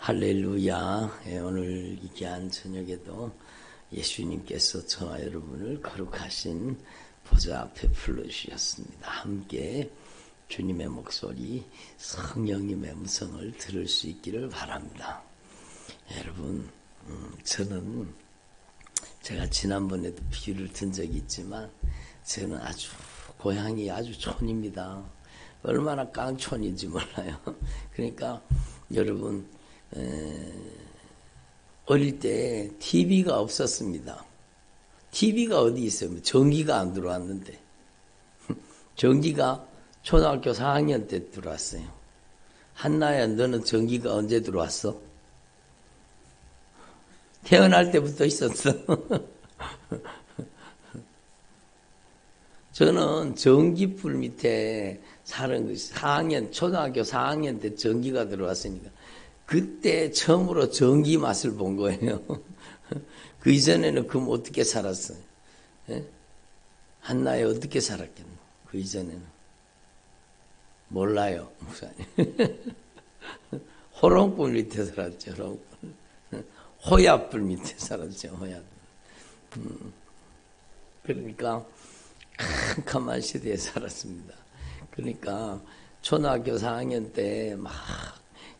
할렐루야. 오늘 이 귀한 저녁에도 예수님께서 저와 여러분을 거룩하신 보좌 앞에 불러주셨습니다. 함께 주님의 목소리, 성령님의 음성을 들을 수 있기를 바랍니다. 여러분, 저는 제가 지난번에도 비유를 든 적이 있지만 저는 고향이 아주 촌입니다. 얼마나 깡촌인지 몰라요. 그러니까 여러분, 어릴 때 TV가 없었습니다. TV가 어디 있어요? 전기가 안 들어왔는데. 전기가 초등학교 4학년 때 들어왔어요. 한나야, 너는 전기가 언제 들어왔어? 태어날 때부터 있었어. 저는 전기불 밑에 사는 것이 초등학교 4학년 때 전기가 들어왔으니까 그때 처음으로 전기 맛을 본 거예요. 그 이전에는 그럼 어떻게 살았어요? 예? 한나에 어떻게 살았겠노? 그 이전에는 몰라요, 목사님. 호롱불 밑에 살았죠. 호롱불. 호야불 밑에 살았죠. 호야불. 그러니까 캄캄한 시대에 살았습니다. 그러니까 초등학교 4학년 때 막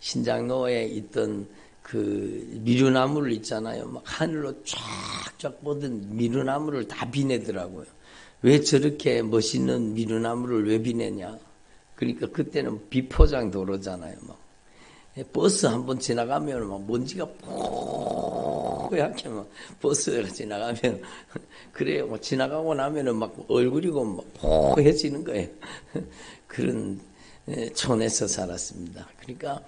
신장로에 있던 그 미루나무를 있잖아요. 막 하늘로 쫙쫙 뻗은 미루나무를 다 비내더라고요. 왜 저렇게 멋있는 미루나무를 왜 비내냐? 그러니까 그때는 비포장 도로잖아요. 막 버스 한번 지나가면 막 먼지가 뽀얗게 막 버스가 지나가면 그래요. 막 지나가고 나면은 막 얼굴이고 막 뽀해지는 거예요. 그런 촌에서 살았습니다. 그러니까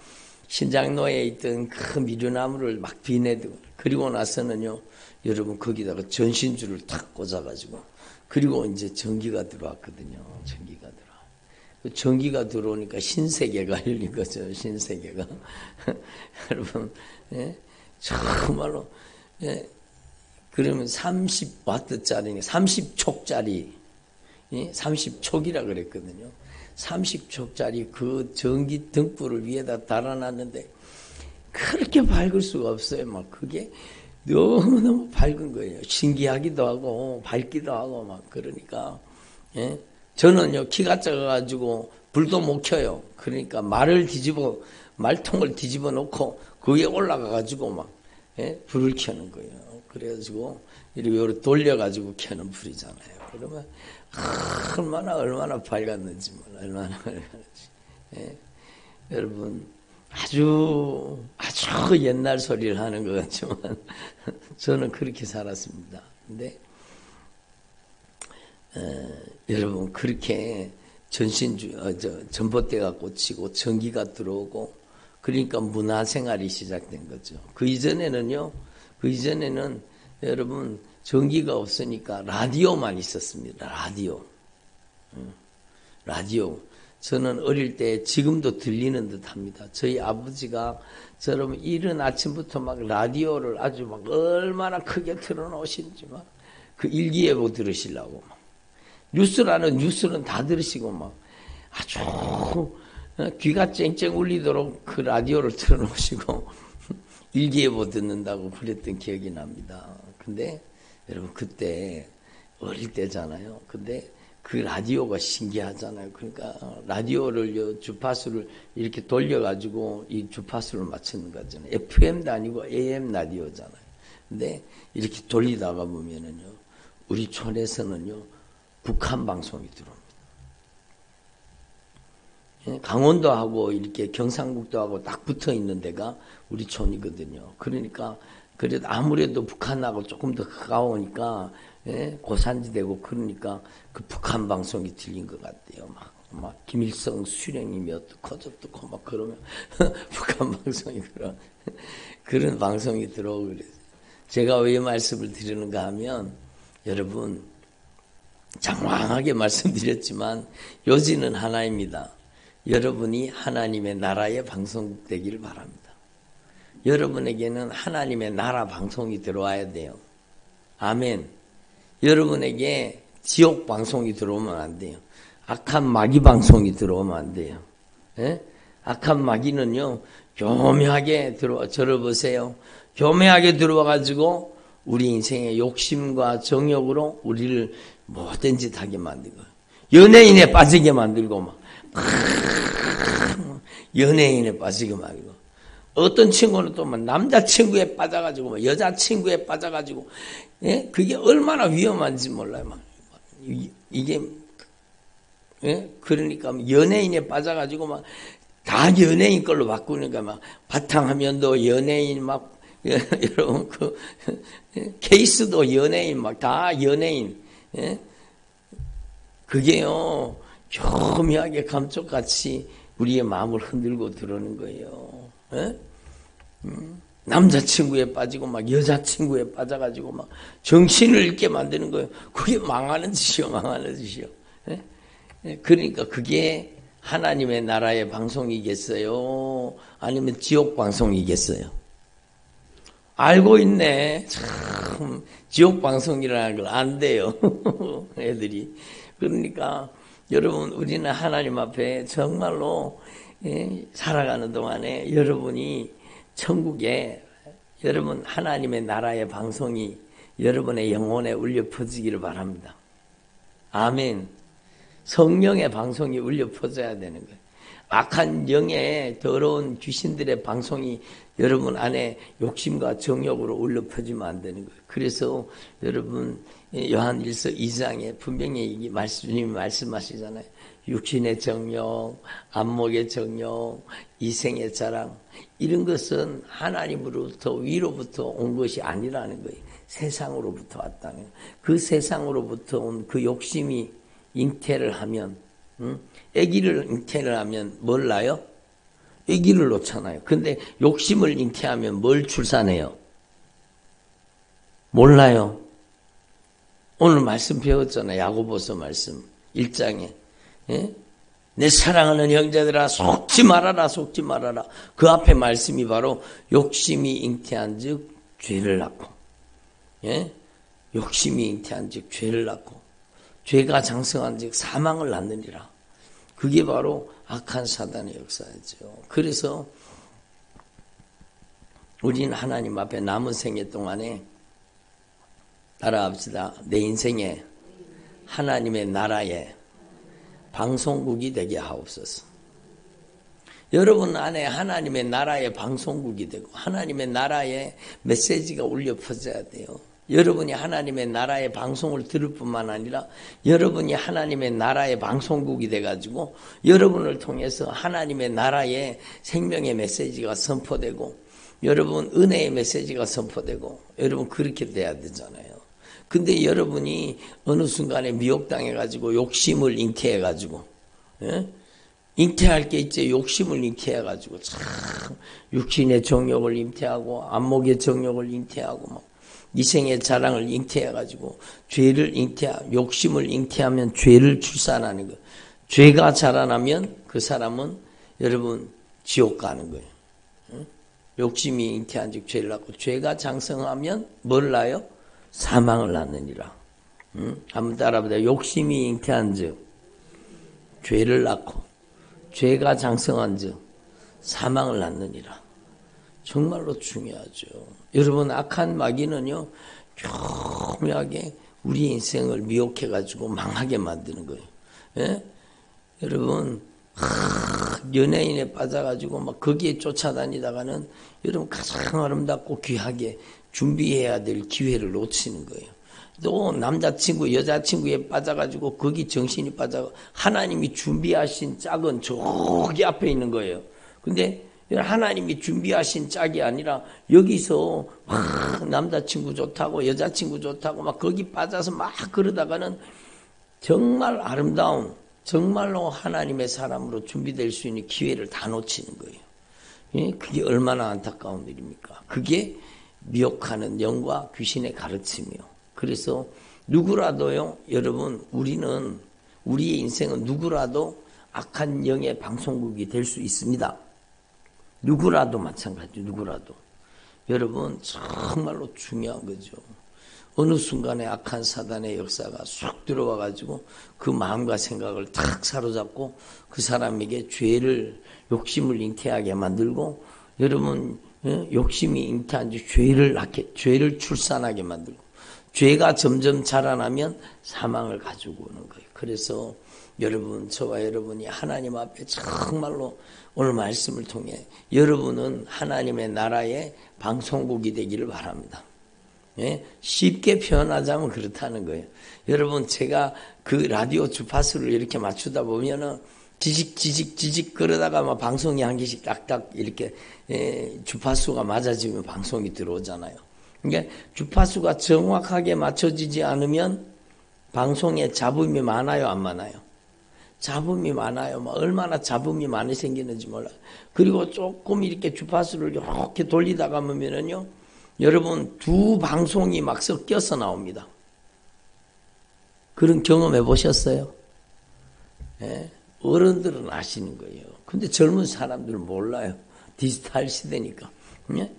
신장로에 있던 그 미루나무를 막 비내고 그리고 나서는요, 여러분 거기다가 전신줄을 탁 꽂아가지고 그리고 이제 전기가 들어왔거든요. 전기가 들어오니까 신세계가 열린 거죠. 신세계가. 여러분, 예? 정말로, 예? 그러면 30와트짜리, 30촉짜리, 예? 30촉이라 그랬거든요. 30촉짜리 그 전기 등불을 위에다 달아놨는데, 그렇게 밝을 수가 없어요. 막 그게 너무너무 밝은 거예요. 신기하기도 하고, 밝기도 하고, 막 그러니까, 예? 저는요, 키가 작아가지고 불도 못 켜요. 그러니까 말통을 뒤집어 놓고 그 위에 올라가가지고 막, 예? 불을 켜는 거예요. 그래가지고 이렇게 돌려가지고 켜는 불이잖아요. 그러면 얼마나 밝았는지 몰라. 얼마나 밝았는지. 예? 여러분, 아주 옛날 소리를 하는 것 같지만 저는 그렇게 살았습니다. 근데 여러분, 그렇게 전봇대가 꽂히고 전기가 들어오고 그러니까 문화생활이 시작된 거죠. 그 이전에는 여러분 전기가 없으니까 라디오만 있었습니다. 라디오. 저는 어릴 때 지금도 들리는 듯합니다. 저희 아버지가 여러분 이른 아침부터 막 라디오를 아주 막 얼마나 크게 틀어놓으신지 막 그 일기예보 들으시려고 막. 뉴스는 다 들으시고 막 아주 귀가 쨍쨍 울리도록 그 라디오를 틀어놓으시고 일기예보 듣는다고 그랬던 기억이 납니다. 근데 여러분 그때 어릴 때잖아요. 근데 그 라디오가 신기하잖아요. 그러니까 라디오를 주파수를 이렇게 돌려가지고 이 주파수를 맞추는 거잖아요. FM도 아니고 AM 라디오잖아요. 근데 이렇게 돌리다가 보면은요, 우리 촌에서는요, 북한 방송이 들어옵니다. 강원도하고 이렇게 경상북도하고 딱 붙어 있는 데가 우리 촌이거든요. 그러니까 그래도 아무래도 북한하고 조금 더 가까우니까 고산지대고 그러니까 그 북한 방송이 들린 것 같아요. 막 김일성 수령님이 어떻고 막 그러면 북한 방송이 그런 방송이 들어오고 그래요. 제가 왜 말씀을 드리는가 하면 여러분 장황하게 말씀드렸지만 요지는 하나입니다. 여러분이 하나님의 나라의 방송국 되기를 바랍니다. 여러분에게는 하나님의 나라 방송이 들어와야 돼요. 아멘. 여러분에게 지옥 방송이 들어오면 안 돼요. 악한 마귀 방송이 들어오면 안 돼요. 예? 악한 마귀는요, 교묘하게 들어와, 저를 보세요. 교묘하게 들어와가지고 우리 인생의 욕심과 정욕으로 우리를 못된 짓 하게 만들고, 연예인에 빠지게 만들고, 막 연예인에 빠지게 만들고, 어떤 친구는 또 막 남자친구에 빠져가지고, 막 여자친구에 빠져가지고, 예? 그게 얼마나 위험한지 몰라요. 막. 이게, 예? 그러니까 연예인에 빠져가지고 막 다 연예인 걸로 바꾸니까 막 바탕화면도 연예인 막 여러분 그 케이스도 연예인 막 다 연예인. 예? 그게요 교묘하게 감쪽같이 우리의 마음을 흔들고 들어오는 거예요. 예? 남자친구에 빠지고 막 여자친구에 빠져가지고 막 정신을 잃게 만드는 거예요. 그게 망하는 짓이요, 망하는 짓이요. 예? 그러니까 그게 하나님의 나라의 방송이겠어요? 아니면 지옥 방송이겠어요? 알고 있네. 참 지옥 방송이라는 걸 안 돼요. 애들이. 그러니까 여러분 우리는 하나님 앞에 정말로 살아가는 동안에 여러분이 천국에 여러분 하나님의 나라의 방송이 여러분의 영혼에 울려 퍼지기를 바랍니다. 아멘. 성령의 방송이 울려 퍼져야 되는 거예요. 악한 영의 더러운 귀신들의 방송이 여러분 안에 욕심과 정욕으로 울려 퍼지면 안 되는 거예요. 그래서 여러분 요한일서 2장에 분명히 주님이 말씀하시잖아요. 육신의 정욕, 안목의 정욕, 이생의 자랑 이런 것은 하나님으로부터 위로부터 온 것이 아니라는 거예요. 세상으로부터 왔다는 거예요. 그 세상으로부터 온 그 욕심이 잉태를 하면 아기를 잉태를 하면 뭘 낳아요? 아기를 놓잖아요. 근데 욕심을 잉태하면 뭘 출산해요? 몰라요. 오늘 말씀 배웠잖아요. 야고보서 말씀 1장에 예? 내 사랑하는 형제들아 속지 말아라 속지 말아라. 그 앞에 말씀이 바로 욕심이 잉태한 즉 죄를 낳고 예? 욕심이 잉태한 즉 죄를 낳고 죄가 장성한 즉 사망을 낳느니라. 그게 바로 악한 사단의 역사죠. 그래서 우리는 하나님 앞에 남은 생애 동안에 따라합시다. 내 인생에 하나님의 나라에 방송국이 되게 하옵소서. 여러분 안에 하나님의 나라의 방송국이 되고 하나님의 나라의 메시지가 울려 퍼져야 돼요. 여러분이 하나님의 나라의 방송을 들을 뿐만 아니라 여러분이 하나님의 나라의 방송국이 돼가지고 여러분을 통해서 하나님의 나라의 생명의 메시지가 선포되고 여러분 은혜의 메시지가 선포되고 여러분 그렇게 돼야 되잖아요. 근데 여러분이 어느 순간에 미혹당해가지고 욕심을 잉태해가지고 예? 잉태할 게 있지 욕심을 잉태해가지고 참 육신의 정욕을 잉태하고 안목의 정욕을 잉태하고 뭐 이생의 자랑을 잉태해가지고 죄를 욕심을 잉태하면 죄를 출산하는 거예요. 죄가 자라나면 그 사람은 여러분 지옥 가는 거예요. 욕심이 잉태한 즉 죄를 낳고 죄가 장성하면 뭘 낳아요? 사망을 낳느니라. 한번 따라보자. 욕심이 잉태한 즉 죄를 낳고 죄가 장성한 즉 사망을 낳느니라. 정말로 중요하죠. 여러분 악한 마귀는요 교묘하게 우리 인생을 미혹해가지고 망하게 만드는 거예요. 예? 여러분 연예인에 빠져가지고 막 거기에 쫓아다니다가는 여러분 가장 아름답고 귀하게 준비해야 될 기회를 놓치는 거예요. 또 남자친구 여자친구에 빠져가지고 거기 정신이 빠져 하나님이 준비하신 짝은 저기 앞에 있는 거예요. 근데 하나님이 준비하신 짝이 아니라 여기서 막 남자친구 좋다고 여자친구 좋다고 막 거기 빠져서 막 그러다가는 정말 아름다운 정말로 하나님의 사람으로 준비될 수 있는 기회를 다 놓치는 거예요. 예? 그게 얼마나 안타까운 일입니까? 그게 미혹하는 영과 귀신의 가르침이요. 그래서 누구라도요, 여러분, 우리의 인생은 누구라도 악한 영의 방송국이 될 수 있습니다. 누구라도 마찬가지, 누구라도. 여러분, 정말로 중요한 거죠. 어느 순간에 악한 사단의 역사가 쑥 들어와가지고 그 마음과 생각을 탁 사로잡고 그 사람에게 죄를, 욕심을 잉태하게 만들고, 여러분, 욕심이 잉태한 지 죄를 출산하게 만들고, 죄가 점점 자라나면 사망을 가지고 오는 거예요. 그래서 여러분, 저와 여러분이 하나님 앞에 정말로 오늘 말씀을 통해 여러분은 하나님의 나라의 방송국이 되기를 바랍니다. 예? 쉽게 표현하자면 그렇다는 거예요. 여러분, 제가 그 라디오 주파수를 이렇게 맞추다 보면은 지직 그러다가 막 방송이 한 개씩 딱딱 이렇게 주파수가 맞아지면 방송이 들어오잖아요. 그러니까 주파수가 정확하게 맞춰지지 않으면 방송에 잡음이 많아요, 안 많아요? 잡음이 많아요. 막 얼마나 잡음이 많이 생기는지 몰라요. 그리고 조금 이렇게 주파수를 이렇게 돌리다가 보면은요, 여러분 두 방송이 막 섞여서 나옵니다. 그런 경험해 보셨어요? 예? 어른들은 아시는 거예요. 근데 젊은 사람들은 몰라요. 디지털 시대니까. 예?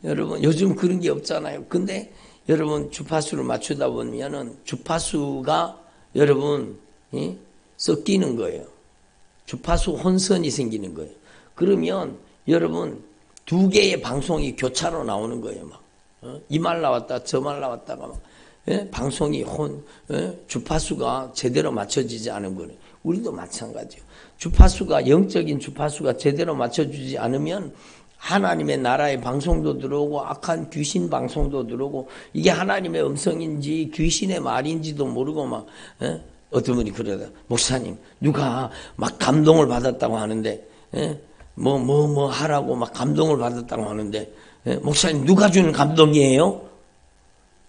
여러분 요즘 그런 게 없잖아요. 근데 여러분 주파수를 맞추다 보면은 주파수가 여러분 섞이는 거예요. 주파수 혼선이 생기는 거예요. 그러면 여러분 두 개의 방송이 교차로 나오는 거예요. 막 이 말 나왔다 저 말 나왔다가 막 방송이 주파수가 제대로 맞춰지지 않은 거예요. 우리도 마찬가지예요. 주파수가 영적인 주파수가 제대로 맞춰주지 않으면 하나님의 나라의 방송도 들어오고 악한 귀신 방송도 들어오고 이게 하나님의 음성인지 귀신의 말인지도 모르고 막 어떤 분이 그러다 목사님 누가 막 감동을 받았다고 하는데 뭐 하라고 막 감동을 받았다고 하는데 목사님 누가 주는 감동이에요?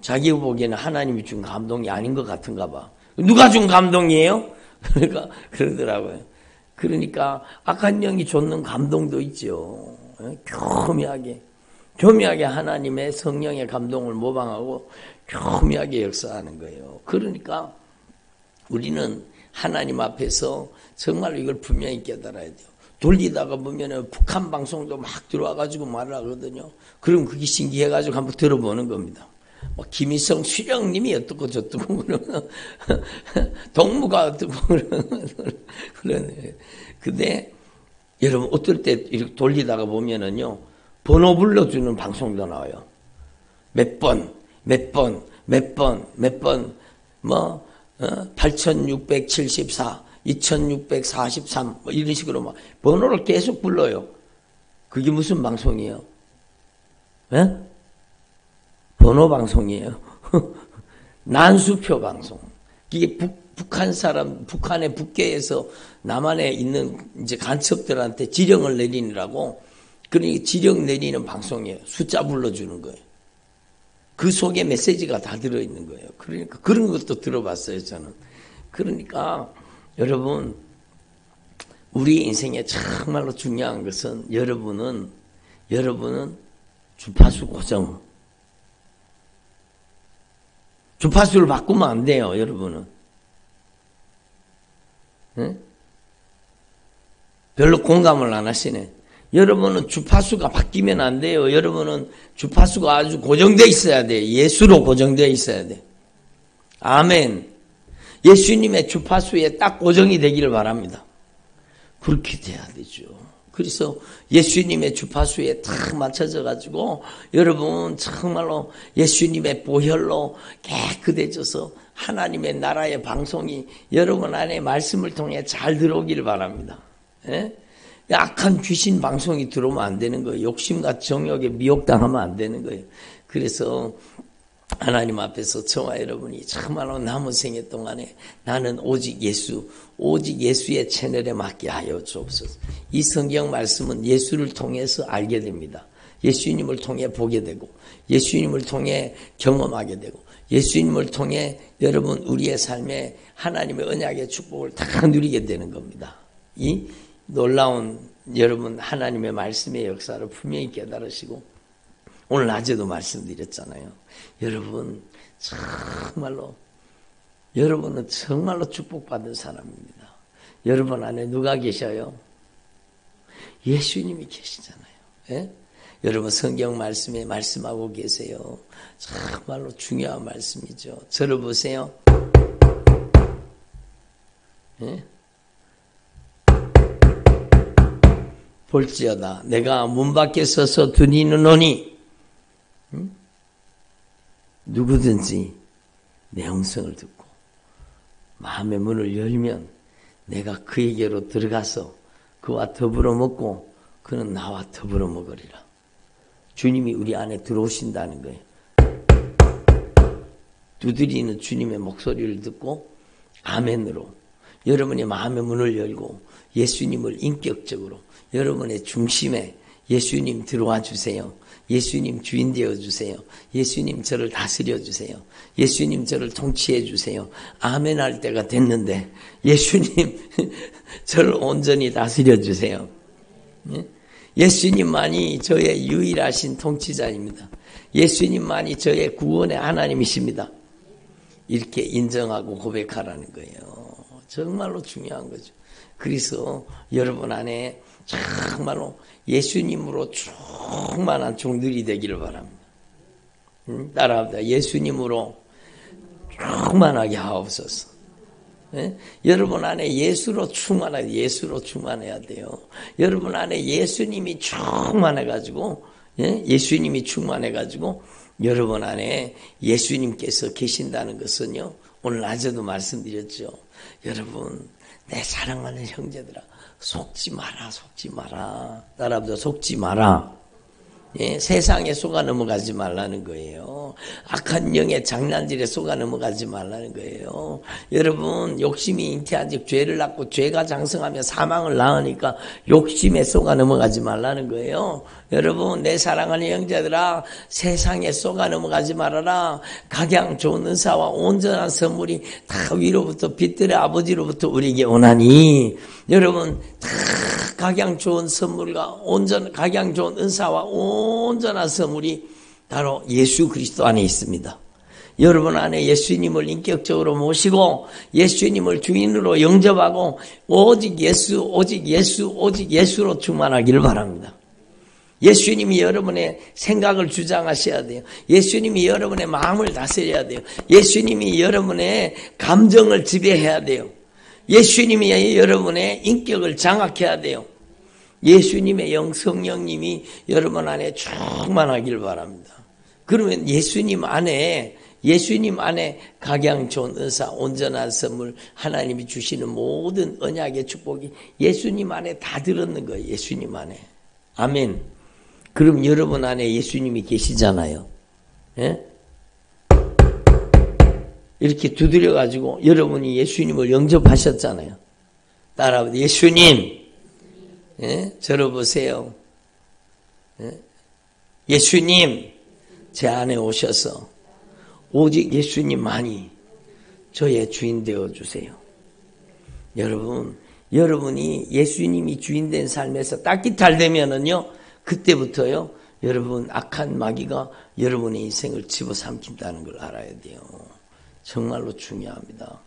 자기 보기에는 하나님이 준 감동이 아닌 것 같은가 봐. 누가 준 감동이에요? 그러니까 그러더라고요. 그러니까 악한 영이 줬는 감동도 있죠. 교묘하게 하나님의 성령의 감동을 모방하고 교묘하게 역사하는 거예요. 그러니까 우리는 하나님 앞에서 정말 이걸 분명히 깨달아야 돼요. 돌리다가 보면은 북한 방송도 막 들어와가지고 말을 하거든요. 그럼 그게 신기해가지고 한번 들어보는 겁니다. 뭐 김일성 수령님이 어떻고 저떻고 그러면 동무가 어떻고 그러네. 근데 여러분 어떨 때 이렇게 돌리다가 보면은요 번호 불러주는 방송도 나와요. 몇 번 뭐 8674 2643 뭐 이런 식으로 막 번호를 계속 불러요. 그게 무슨 방송이에요? 예? 번호 방송이에요. 난수표 방송. 이게 북한의 북계에서 남한에 있는 이제 간첩들한테 지령을 내리느라고 그러니까 지령 내리는 방송이에요. 숫자 불러주는 거예요. 그 속에 메시지가 다 들어있는 거예요. 그러니까 그런 것도 들어봤어요, 저는. 그러니까 여러분 우리 인생에 정말로 중요한 것은 여러분은 주파수 고정. 주파수를 바꾸면 안 돼요, 여러분은. 응? 별로 공감을 안 하시네. 여러분은 주파수가 바뀌면 안 돼요. 여러분은 주파수가 아주 고정되어 있어야 돼요. 예수로 고정되어 있어야 돼요. 아멘. 예수님의 주파수에 딱 고정이 되기를 바랍니다. 그렇게 돼야 되죠. 그래서 예수님의 주파수에 딱 맞춰져 가지고 여러분 정말로 예수님의 보혈로 깨끗해져서 하나님의 나라의 방송이 여러분 안에 말씀을 통해 잘 들어오기를 바랍니다. 예? 악한 귀신 방송이 들어오면 안 되는 거예요. 욕심과 정욕에 미혹당하면 안 되는 거예요. 그래서 하나님 앞에서 저와 여러분이 정말로 남은 생애 동안에 나는 오직 예수의 채널에 맡게 하여 주옵소서. 이 성경 말씀은 예수를 통해서 알게 됩니다. 예수님을 통해 보게 되고 예수님을 통해 경험하게 되고 예수님을 통해 여러분 우리의 삶에 하나님의 언약의 축복을 다 누리게 되는 겁니다. 이 놀라운 여러분 하나님의 말씀의 역사를 분명히 깨달으시고 오늘 낮에도 말씀드렸잖아요. 여러분 정말로 여러분은 정말로 축복받은 사람입니다. 여러분 안에 누가 계셔요? 예수님이 계시잖아요. 예? 여러분 성경 말씀에 말씀하고 계세요. 정말로 중요한 말씀이죠. 저를 보세요. 예? 볼지어다 내가 문 밖에 서서 두드리노니 누구든지 내 음성을 듣고 마음의 문을 열면 내가 그에게로 들어가서 그와 더불어 먹고 그는 나와 더불어 먹으리라. 주님이 우리 안에 들어오신다는 거예요. 두드리는 주님의 목소리를 듣고 아멘으로 여러분의 마음의 문을 열고 예수님을 인격적으로 여러분의 중심에 예수님 들어와 주세요. 예수님 주인 되어 주세요. 예수님 저를 다스려 주세요. 예수님 저를 통치해 주세요. 아멘 할 때가 됐는데 예수님 저를 온전히 다스려 주세요. 예수님만이 저의 유일하신 통치자입니다. 예수님만이 저의 구원의 하나님이십니다. 이렇게 인정하고 고백하라는 거예요. 정말로 중요한 거죠. 그래서 여러분 안에 정말로 예수님으로 충만한 종들이 되기를 바랍니다. 따라합니다. 예수님으로 충만하게 하옵소서. 여러분 안에 예수로 충만해야 돼요. 여러분 안에 예수님이 충만해가지고, 예수님이 충만해가지고, 여러분 안에 예수님께서 계신다는 것은요, 오늘 낮에도 말씀드렸죠. 여러분, 내 사랑하는 형제들아, 속지 마라. 따라합니다. 속지 마라. 세상에 속아 넘어가지 말라는 거예요. 악한 영의 장난질에 속아 넘어가지 말라는 거예요. 여러분 욕심이 잉태한 즉 죄를 낳고 죄가 장성하며 사망을 낳으니까 욕심에 속아 넘어가지 말라는 거예요. 여러분 내 사랑하는 형제들아 세상에 속아 넘어가지 말아라. 각양 좋은 은사와 온전한 선물이 다 위로부터 빛들의 아버지로부터 우리에게 오나니 여러분 다 각양 좋은 선물과 각양 좋은 은사와 온전한 선물이 바로 예수 그리스도 안에 있습니다. 여러분 안에 예수님을 인격적으로 모시고 예수님을 주인으로 영접하고 오직 예수로 충만하기를 바랍니다. 예수님이 여러분의 생각을 주장하셔야 돼요. 예수님이 여러분의 마음을 다스려야 돼요. 예수님이 여러분의 감정을 지배해야 돼요. 예수님이 여러분의 인격을 장악해야 돼요. 예수님의 성령님이 여러분 안에 충만하길 바랍니다. 그러면 예수님 안에 각양 좋은 은사, 온전한 선물, 하나님이 주시는 모든 언약의 축복이 예수님 안에 다 들었는 거예요. 예수님 안에. 아멘. 그럼 여러분 안에 예수님이 계시잖아요. 예? 이렇게 두드려가지고 여러분이 예수님을 영접하셨잖아요. 따라합니다. 예수님, 저를 보세요. 예수님, 제 안에 오셔서 오직 예수님만이 저의 주인 되어주세요. 여러분이 예수님이 주인 된 삶에서 딱깃탈 되면은요, 그때부터요, 여러분 악한 마귀가 여러분의 인생을 집어삼킨다는 걸 알아야 돼요. 정말로 중요합니다.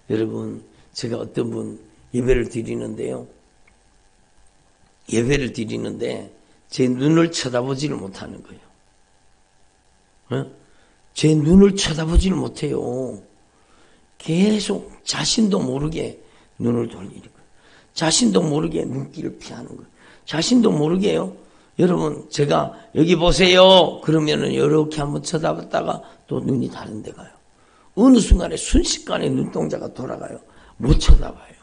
여러분, 제가 어떤 분 예배를 드리는데 제 눈을 쳐다보지를 못하는 거예요. 제 눈을 쳐다보지를 못해요. 계속 자신도 모르게 눈을 돌리는 거예요. 자신도 모르게 눈길을 피하는 거예요. 자신도 모르게요. 여러분, 제가 여기 보세요. 그러면은 이렇게 한번 쳐다봤다가 또 눈이 다른 데 가요. 어느 순간에 순식간에 눈동자가 돌아가요. 못 쳐다봐요.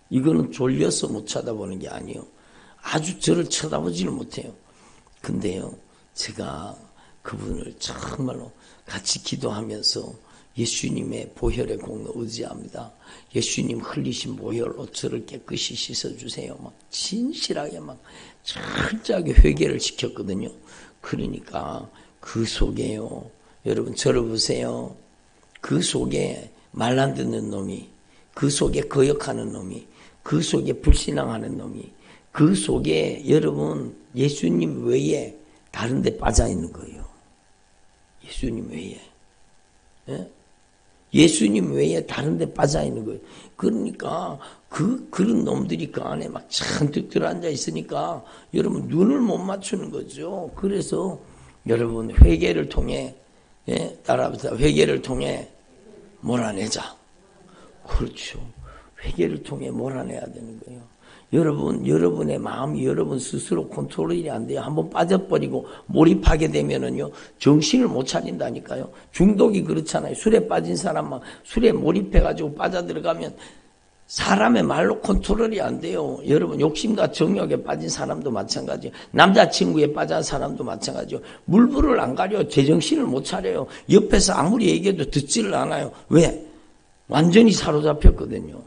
이거는 졸려서 못 쳐다보는 게 아니에요. 아주 저를 쳐다보지를 못해요. 근데요, 제가 그분을 정말로 같이 기도하면서 예수님의 보혈의 공로 의지합니다. 예수님 흘리신 보혈로 저를 깨끗이 씻어주세요. 막 진실하게 막 철저하게 회개를 시켰거든요. 그러니까 그 속에요. 여러분 저를 보세요. 그 속에 말 안 듣는 놈이, 그 속에 거역하는 놈이, 그 속에 불신앙하는 놈이, 그 속에 여러분 예수님 외에 다른 데 빠져 있는 거예요. 예수님 외에. 예? 예수님 외에 다른 데 빠져 있는 거예요. 그러니까 그런 놈들이 그 안에 막 잔뜩 들어앉아 있으니까 여러분 눈을 못 맞추는 거죠. 그래서 여러분 회개를 통해, 예? 따라합시다. 회개를 통해 몰아내자. 그렇죠. 회개를 통해 몰아내야 되는 거예요. 여러분의 마음이 여러분 스스로 컨트롤이 안 돼요. 한번 빠져버리고 몰입하게 되면은요, 정신을 못 차린다니까요. 중독이 그렇잖아요. 술에 빠진 사람만 술에 몰입해가지고 빠져들어가면 사람의 말로 컨트롤이 안 돼요. 여러분, 욕심과 정욕에 빠진 사람도 마찬가지예요. 남자친구에 빠진 사람도 마찬가지예요. 물불을 안 가려. 제정신을 못 차려요. 옆에서 아무리 얘기해도 듣지를 않아요. 왜? 완전히 사로잡혔거든요.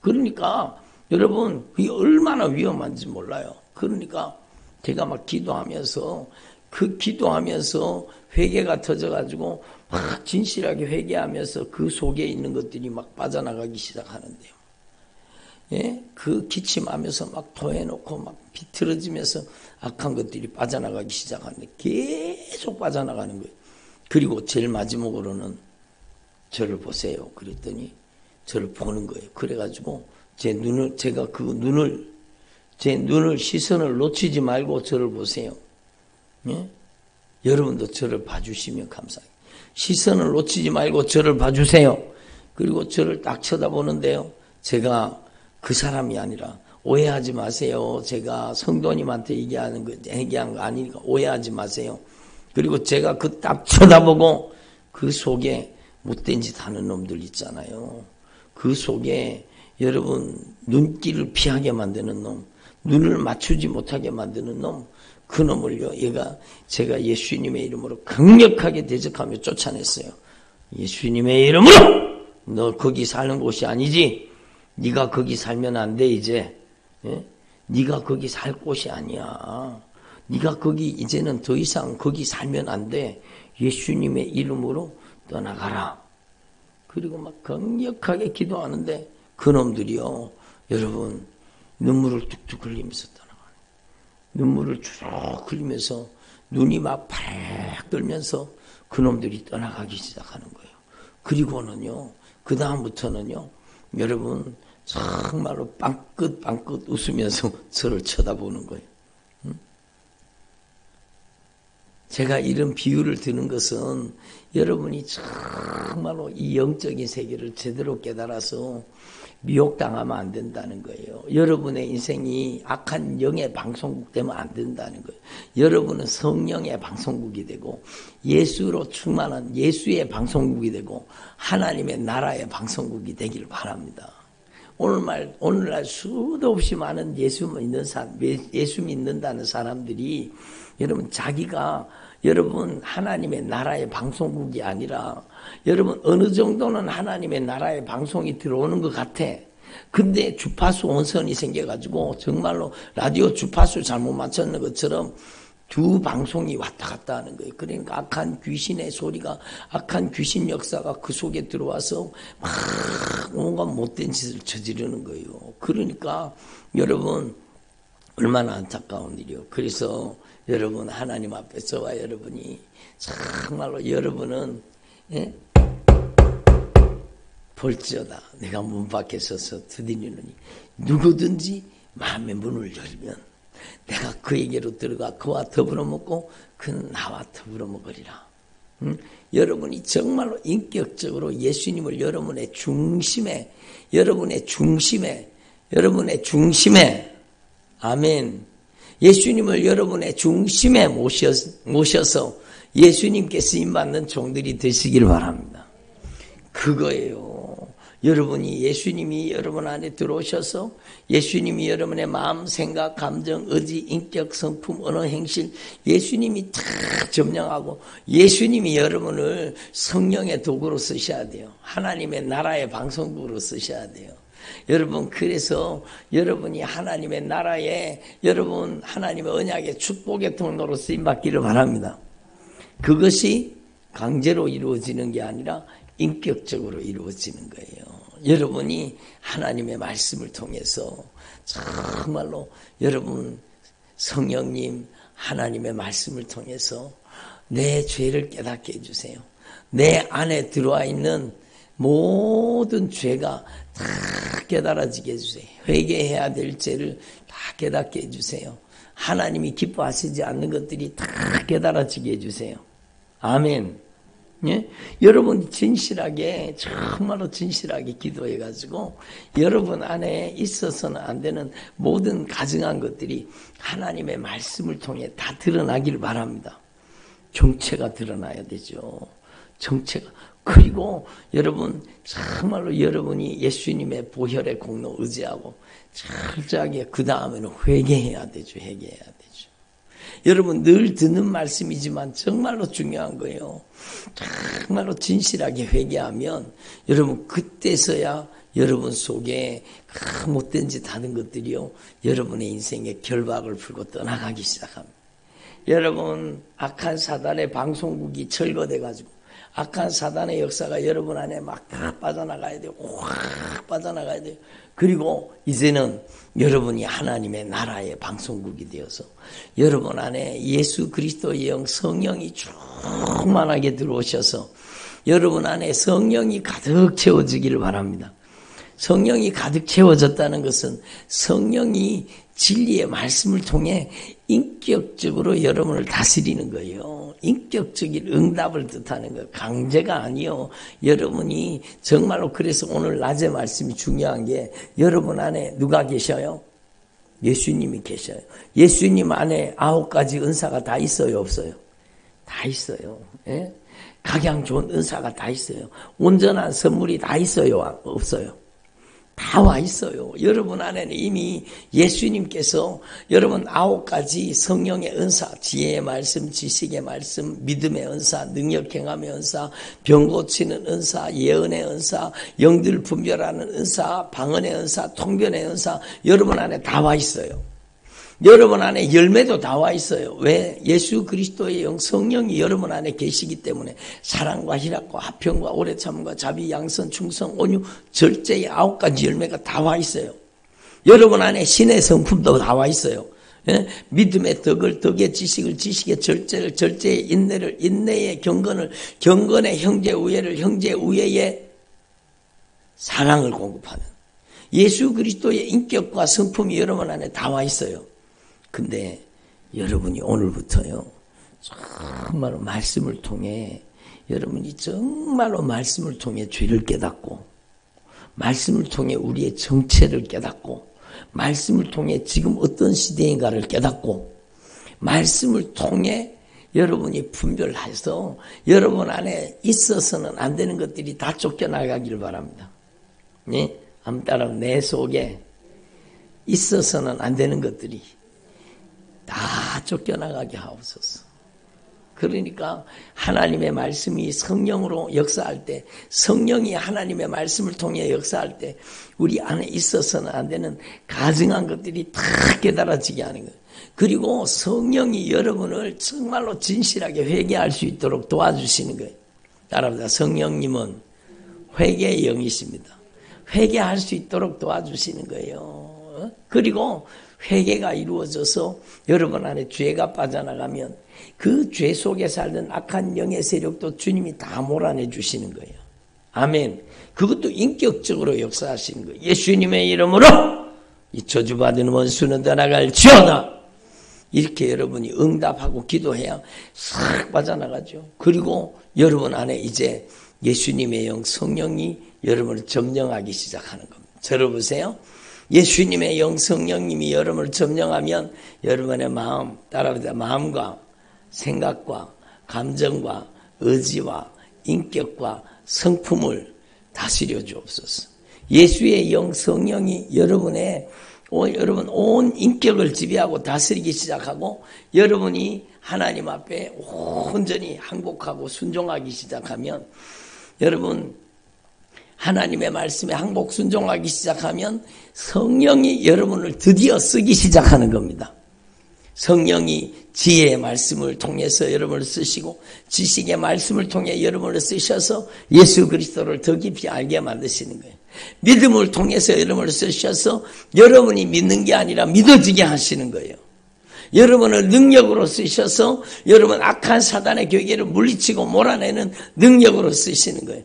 그러니까 여러분, 그게 얼마나 위험한지 몰라요. 그러니까 제가 막 기도하면서 회개가 터져가지고 막 진실하게 회개하면서 그 속에 있는 것들이 막 빠져나가기 시작하는데요. 예? 그 기침하면서 막 토해놓고 막 비틀어지면서 악한 것들이 빠져나가기 시작하는데 계속 빠져나가는 거예요. 그리고 제일 마지막으로는 저를 보세요. 그랬더니 저를 보는 거예요. 그래가지고 제 눈을 시선을 놓치지 말고 저를 보세요. 예? 여러분도 저를 봐주시면 감사해요. 시선을 놓치지 말고 저를 봐주세요. 그리고 저를 딱 쳐다보는데요. 제가 그 사람이 아니라 오해하지 마세요. 제가 성도님한테 얘기한 거 아니니까 오해하지 마세요. 그리고 제가 그 딱 쳐다보고 그 속에 못된 짓 하는 놈들 있잖아요. 그 속에 여러분 눈길을 피하게 만드는 놈, 눈을 맞추지 못하게 만드는 놈, 그 놈을요, 제가 예수님의 이름으로 강력하게 대적하며 쫓아냈어요. 예수님의 이름으로! 너 거기 사는 곳이 아니지? 네가 거기 살면 안 돼, 이제. 예? 네가 거기 살 곳이 아니야. 네가 거기 이제는 더 이상 거기 살면 안 돼. 예수님의 이름으로 떠나가라. 그리고 막 강력하게 기도하는데 그놈들이요, 여러분 눈물을 뚝뚝 흘리면서 떠나가요. 눈물을 쭉 흘리면서 눈이 막 파락 떨면서 그놈들이 떠나가기 시작하는 거예요. 그리고는요, 그 다음부터는요, 여러분 정말로 빵긋빵긋 웃으면서 저를 쳐다보는 거예요. 제가 이런 비유를 드는 것은 여러분이 정말로 이 영적인 세계를 제대로 깨달아서 미혹당하면 안 된다는 거예요. 여러분의 인생이 악한 영의 방송국 되면 안 된다는 거예요. 여러분은 성령의 방송국이 되고 예수로 충만한 예수의 방송국이 되고 하나님의 나라의 방송국이 되기를 바랍니다. 오늘날 수도 없이 많은 예수 믿는다는 사람들이 여러분 자기가 여러분 하나님의 나라의 방송국이 아니라 여러분 어느 정도는 하나님의 나라의 방송이 들어오는 것 같아. 근데 주파수 원선이 생겨가지고 정말로 라디오 주파수 잘못 맞췄는 것처럼 두 방송이 왔다 갔다 하는 거예요. 그러니까 악한 귀신의 소리가, 악한 귀신 역사가 그 속에 들어와서 막 온갖 못된 짓을 저지르는 거예요. 그러니까 여러분 얼마나 안타까운 일이요. 그래서 여러분 하나님 앞에 저와 여러분이 정말로 여러분은 볼지어다 내가 문 밖에 서서 두드리느니 누구든지 마음의 문을 열면 내가 그에게로 들어가 그와 더불어 먹고 그는 나와 더불어 먹으리라. 여러분이 정말로 인격적으로 예수님을 여러분의 중심에 아멘. 예수님을 여러분의 중심에 모셔서 예수님께 쓰임받는 종들이 되시길 바랍니다. 그거예요. 여러분이 예수님이 여러분 안에 들어오셔서 예수님이 여러분의 마음, 생각, 감정, 의지, 인격, 성품, 언어, 행실 예수님이 다 점령하고 예수님이 여러분을 성령의 도구로 쓰셔야 돼요. 하나님의 나라의 방송국으로 쓰셔야 돼요. 여러분 그래서 여러분이 하나님의 나라에 여러분 하나님의 언약의 축복의 통로로 쓰임받기를 바랍니다. 그것이 강제로 이루어지는 게 아니라 인격적으로 이루어지는 거예요. 여러분이 하나님의 말씀을 통해서 정말로 여러분 성령님 하나님의 말씀을 통해서 내 죄를 깨닫게 해주세요. 내 안에 들어와 있는 모든 죄가 다 깨달아지게 해주세요. 회개해야 될 죄를 다 깨닫게 해주세요. 하나님이 기뻐하시지 않는 것들이 다 깨달아지게 해주세요. 아멘. 예? 여러분 진실하게, 정말로 진실하게 기도해가지고 여러분 안에 있어서는 안 되는 모든 가증한 것들이 하나님의 말씀을 통해 다 드러나기를 바랍니다. 정체가 드러나야 되죠. 정체가. 그리고 여러분 정말로 여러분이 예수님의 보혈의 공로 의지하고 철저하게 그 다음에는 회개해야 되죠. 회개해야 되죠. 여러분 늘 듣는 말씀이지만 정말로 중요한 거예요. 정말로 진실하게 회개하면 여러분 그때서야 여러분 속에 그 못된 짓 하는 것들이요 여러분의 인생에 결박을 풀고 떠나가기 시작합니다. 여러분 악한 사단의 방송국이 철거돼 가지고 악한 사단의 역사가 여러분 안에 막 빠져나가야 돼요. 확 빠져나가야 돼요. 그리고 이제는 여러분이 하나님의 나라의 방송국이 되어서 여러분 안에 예수 그리스도의 영 성령이 충만하게 들어오셔서 여러분 안에 성령이 가득 채워지기를 바랍니다. 성령이 가득 채워졌다는 것은 성령이 진리의 말씀을 통해 인격적으로 여러분을 다스리는 거예요. 인격적인 응답을 뜻하는 거예요. 강제가 아니요. 여러분이 정말로 그래서 오늘 낮의 말씀이 중요한 게 여러분 안에 누가 계셔요? 예수님이 계셔요. 예수님 안에 9가지 은사가 다 있어요? 없어요? 다 있어요. 예? 각양 좋은 은사가 다 있어요. 온전한 선물이 다 있어요? 없어요? 다 와 있어요. 여러분 안에는 이미 예수님께서 여러분 9가지 성령의 은사, 지혜의 말씀, 지식의 말씀, 믿음의 은사, 능력 행함의 은사, 병 고치는 은사, 예언의 은사, 영들 분별하는 은사, 방언의 은사, 통변의 은사 여러분 안에 다 와 있어요. 여러분 안에 열매도 다 와 있어요. 왜? 예수 그리스도의 영 성령이 여러분 안에 계시기 때문에 사랑과 희락과 화평과 오래 참음과 자비, 양선, 충성, 온유, 절제의 9가지 열매가 다 와 있어요. 여러분 안에 신의 성품도 다 와 있어요. 예? 믿음의 덕을, 덕의 지식을, 지식의 절제를, 절제의 인내를, 인내의 경건을, 경건의 형제 우애를, 형제 우애의 사랑을 공급하는 예수 그리스도의 인격과 성품이 여러분 안에 다 와 있어요. 근데 여러분이 오늘부터요 정말로 말씀을 통해 여러분이 정말로 말씀을 통해 죄를 깨닫고 말씀을 통해 우리의 정체를 깨닫고 말씀을 통해 지금 어떤 시대인가를 깨닫고 말씀을 통해 여러분이 분별해서 여러분 안에 있어서는 안 되는 것들이 다 쫓겨나가기를 바랍니다. 네? 한번 따라 내 속에 있어서는 안 되는 것들이 다 쫓겨나가게 하옵소서. 그러니까 하나님의 말씀이 성령으로 역사할 때 성령이 하나님의 말씀을 통해 역사할 때 우리 안에 있어서는 안 되는 가증한 것들이 다 깨달아지게 하는 거예요. 그리고 성령이 여러분을 정말로 진실하게 회개할 수 있도록 도와주시는 거예요. 따라합니다. 성령님은 회개의 영이십니다. 회개할 수 있도록 도와주시는 거예요. 그리고 회개가 이루어져서 여러분 안에 죄가 빠져나가면 그 죄 속에 살던 악한 영의 세력도 주님이 다 몰아내 주시는 거예요. 아멘. 그것도 인격적으로 역사하시는 거예요. 예수님의 이름으로 이 저주받은 원수는 떠나갈지어다. 이렇게 여러분이 응답하고 기도해야 싹 빠져나가죠. 그리고 여러분 안에 이제 예수님의 영 성령이 여러분을 점령하기 시작하는 겁니다. 들어보세요. 예수님의 영 성령님이 여러분을 점령하면 여러분의 마음, 따라합니다. 마음과 생각과 감정과 의지와 인격과 성품을 다스려 주옵소서. 예수의 영 성령이 여러분 온 인격을 지배하고 다스리기 시작하고 여러분이 하나님 앞에 온전히 항복하고 순종하기 시작하면 여러분 하나님의 말씀에 항복 순종하기 시작하면 성령이 여러분을 드디어 쓰기 시작하는 겁니다. 성령이 지혜의 말씀을 통해서 여러분을 쓰시고 지식의 말씀을 통해 여러분을 쓰셔서 예수 그리스도를 더 깊이 알게 만드시는 거예요. 믿음을 통해서 여러분을 쓰셔서 여러분이 믿는 게 아니라 믿어지게 하시는 거예요. 여러분을 능력으로 쓰셔서 여러분 악한 사단의 괴계를 물리치고 몰아내는 능력으로 쓰시는 거예요.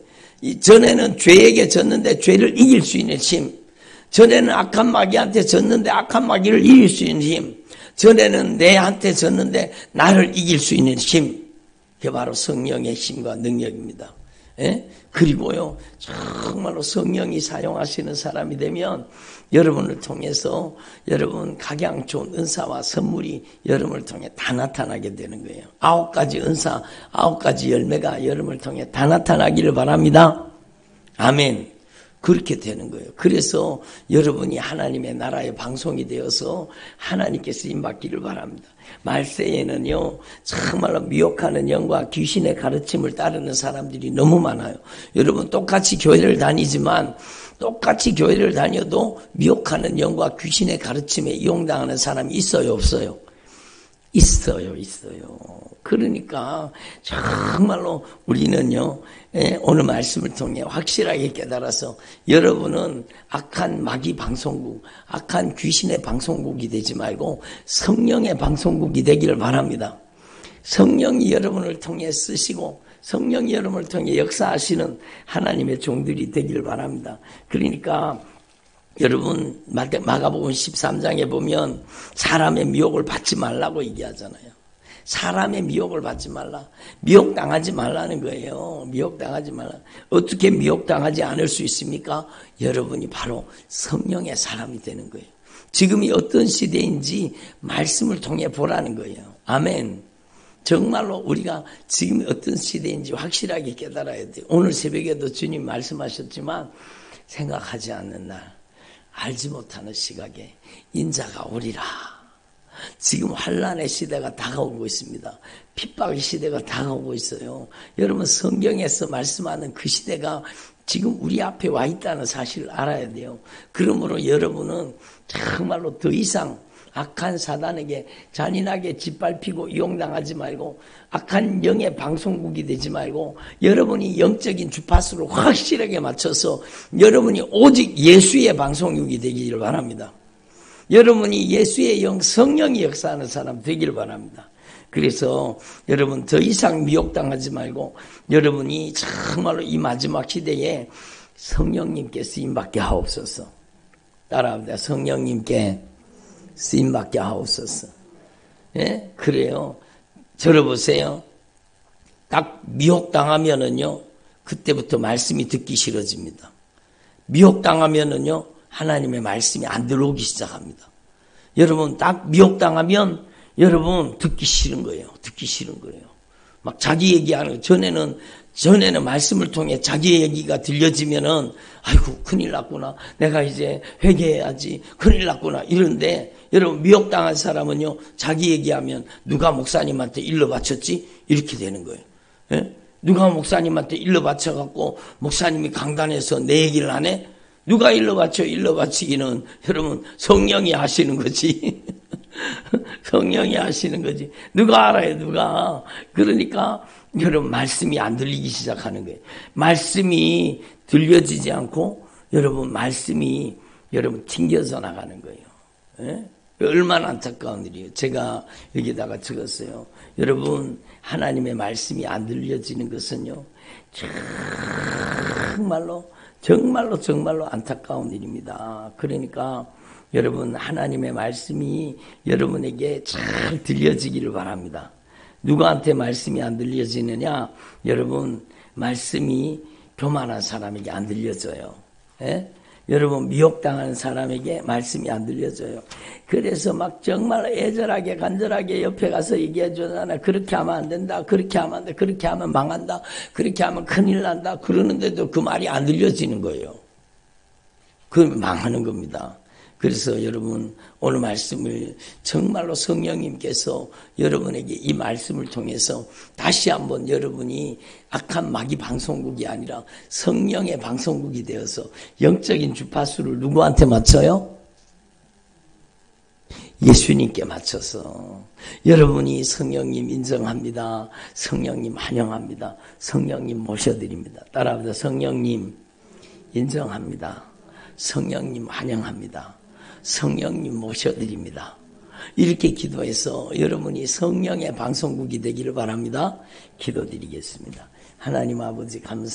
전에는 죄에게 졌는데 죄를 이길 수 있는 힘. 전에는 악한 마귀한테 졌는데 악한 마귀를 이길 수 있는 힘. 전에는 내한테 졌는데 나를 이길 수 있는 힘. 그게 바로 성령의 힘과 능력입니다. 예? 그리고요, 정말로 성령이 사용하시는 사람이 되면 여러분을 통해서 여러분 각양 좋은 은사와 선물이 여러분을 통해 다 나타나게 되는 거예요. 9가지 은사, 9가지 열매가 여러분을 통해 다 나타나기를 바랍니다. 아멘. 그렇게 되는 거예요. 그래서 여러분이 하나님의 나라의 방송이 되어서 하나님께 쓰임받기를 바랍니다. 말세에는요, 정말로 미혹하는 영과 귀신의 가르침을 따르는 사람들이 너무 많아요. 여러분 똑같이 교회를 다니지만 똑같이 교회를 다녀도 미혹하는 영과 귀신의 가르침에 이용당하는 사람이 있어요, 없어요? 있어요. 그러니까 정말로 우리는요, 오늘 말씀을 통해 확실하게 깨달아서 여러분은 악한 마귀 방송국, 악한 귀신의 방송국이 되지 말고 성령의 방송국이 되기를 바랍니다. 성령이 여러분을 통해 쓰시고 성령이 여러분을 통해 역사하시는 하나님의 종들이 되기를 바랍니다. 그러니까 여러분 마가복음 13장에 보면 사람의 미혹을 받지 말라고 얘기하잖아요. 사람의 미혹을 받지 말라. 미혹당하지 말라는 거예요. 미혹당하지 말라. 어떻게 미혹당하지 않을 수 있습니까? 여러분이 바로 성령의 사람이 되는 거예요. 지금이 어떤 시대인지 말씀을 통해 보라는 거예요. 아멘. 정말로 우리가 지금 어떤 시대인지 확실하게 깨달아야 돼요. 오늘 새벽에도 주님 말씀하셨지만 생각하지 않는 날, 알지 못하는 시각에 인자가 오리라. 지금 환난의 시대가 다가오고 있습니다. 핍박의 시대가 다가오고 있어요. 여러분 성경에서 말씀하는 그 시대가 지금 우리 앞에 와 있다는 사실을 알아야 돼요. 그러므로 여러분은 정말로 더 이상 악한 사단에게 잔인하게 짓밟히고 이용당하지 말고 악한 영의 방송국이 되지 말고 여러분이 영적인 주파수를 확실하게 맞춰서 여러분이 오직 예수의 방송국이 되기를 바랍니다. 여러분이 예수의 영 성령이 역사하는 사람 되기를 바랍니다. 그래서 여러분 더 이상 미혹당하지 말고 여러분이 정말로 이 마지막 시대에 성령님께 쓰임받게 하옵소서. 따라합니다. 성령님께 쓰임받게 하옵소서. 예? 그래요. 들어보세요. 딱 미혹당하면은요, 그때부터 말씀이 듣기 싫어집니다. 미혹당하면은요, 하나님의 말씀이 안 들어오기 시작합니다. 여러분, 딱 미혹당하면 여러분 듣기 싫은 거예요. 듣기 싫은 거예요. 막 자기 얘기하는 거. 전에는 말씀을 통해 자기 얘기가 들려지면은, 아이고, 큰일 났구나. 내가 이제 회개해야지. 큰일 났구나. 이런데, 여러분, 미혹당한 사람은요, 자기 얘기하면 누가 목사님한테 일러 바쳤지? 이렇게 되는 거예요. 예? 누가 목사님한테 일러 바쳐갖고, 목사님이 강단에서 내 얘기를 안 해? 누가 일러 바쳐? 일러 바치기는, 여러분, 성령이 하시는 거지. 성령이 하시는 거지. 누가 알아요, 누가. 그러니까, 여러분, 말씀이 안 들리기 시작하는 거예요. 말씀이 들려지지 않고, 여러분, 말씀이, 여러분, 튕겨져 나가는 거예요. 예? 얼마나 안타까운 일이에요. 제가 여기다가 적었어요. 여러분, 하나님의 말씀이 안 들려지는 것은요, 정말로 안타까운 일입니다. 그러니까, 여러분, 하나님의 말씀이 여러분에게 잘 들려지기를 바랍니다. 누구한테 말씀이 안 들려지느냐? 여러분, 말씀이 교만한 사람에게 안 들려져요. 예? 여러분, 미혹당하는 사람에게 말씀이 안 들려져요. 그래서 막 정말 애절하게 간절하게 옆에 가서 얘기해 주잖아. 그렇게 하면 안 된다. 그렇게 하면 안 돼. 그렇게 하면 망한다. 그렇게 하면 큰일 난다. 그러는데도 그 말이 안 들려지는 거예요. 그럼 망하는 겁니다. 그래서 여러분, 오늘 말씀을 정말로 성령님께서 여러분에게 이 말씀을 통해서 다시 한번 여러분이 악한 마귀 방송국이 아니라 성령의 방송국이 되어서 영적인 주파수를 누구한테 맞춰요? 예수님께 맞춰서 여러분이 성령님 인정합니다. 성령님 환영합니다. 성령님 모셔드립니다. 따라합니다. 성령님 인정합니다. 성령님 환영합니다. 성령님 모셔드립니다. 이렇게 기도해서 여러분이 성령의 방송국이 되기를 바랍니다. 기도드리겠습니다. 하나님 아버지 감사드립니다.